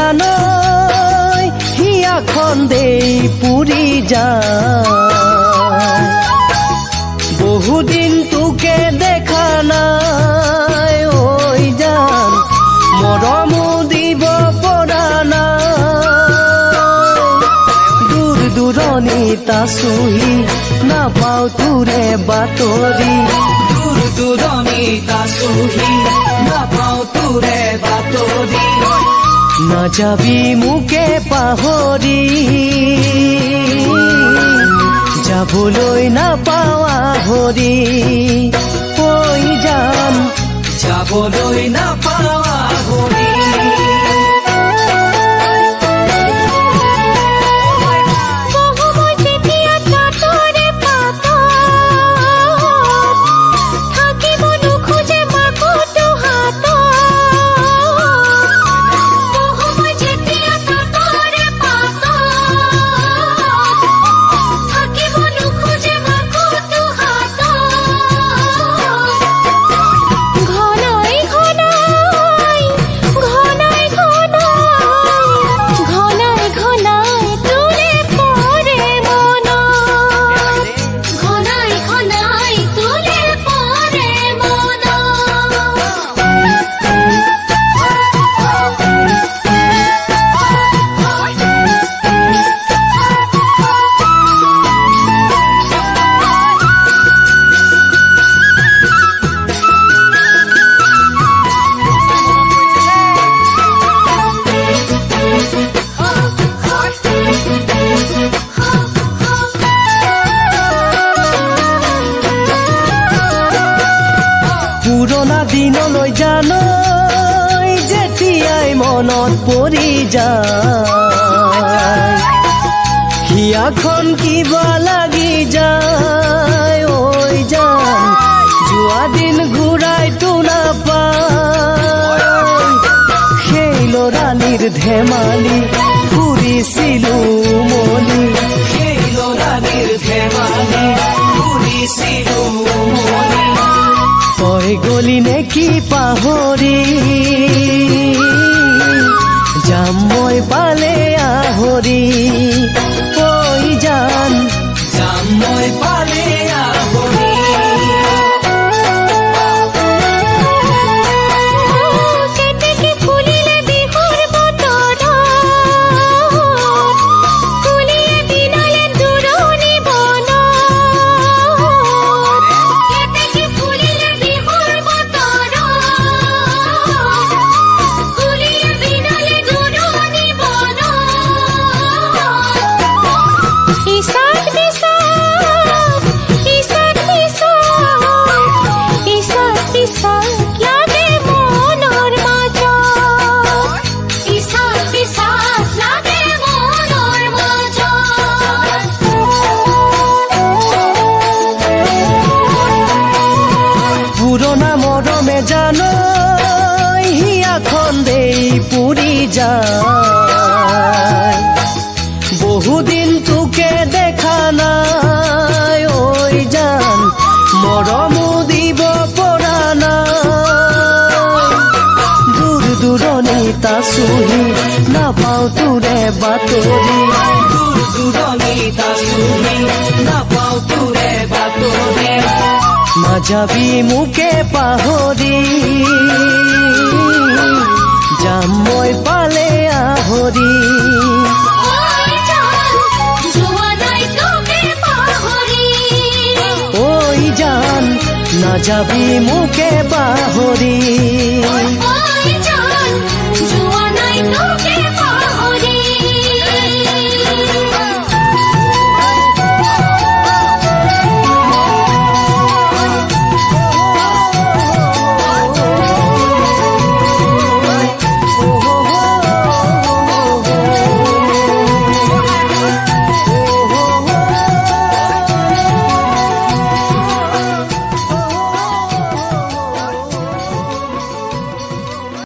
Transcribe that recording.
জানই হিয়াখন দেই পুৰি যায় বহুদিন তোকে দেখা নাই ওই জান মৰমো দিব পৰা নাই দূৰ দূৰণিত আছোহি নাপাও তোৰে বাতৰি দূৰ দূৰণিত আছোহি নাপাও তোৰে বাতৰি নাযাবি মোকে পাহৰি যাবলৈ নাপাও আহৰি ঐ জান যাবলৈ নাপাও আহৰি পুৰণা দিনলৈ জানই যেতিয়াই মনত পৰি যায় হিয়াখন কিবা লাগি যায় ঐ জান যোৱা দিন ঘূৰাইতো নাপায় সেই ল'ৰালিৰ ধেমালি ফুৰিছিলো মলি সেই ল'ৰালিৰ ধেমালি ফুৰিছিলো মলি তই গলি নেকি পাহৰি যাম মই পালে আহৰি ঐ জান যাম মই পালে আহৰি পুৰণা মৰমে জানই হিয়াখন দেই পুৰি যায় বহুদিন তোকে দেখা নাই ঐ জান মৰমো দিব পৰা নাই দূৰ দূৰণিত আছোহি নাপাও তোৰে বাতৰি দূৰ দূৰণিত আছোহি নাপাও তোৰে বাতৰি নাযাবি মোকে পাহৰি যাম মই পালে আহৰি ঐ জান নাযাবি মোকে পাহৰি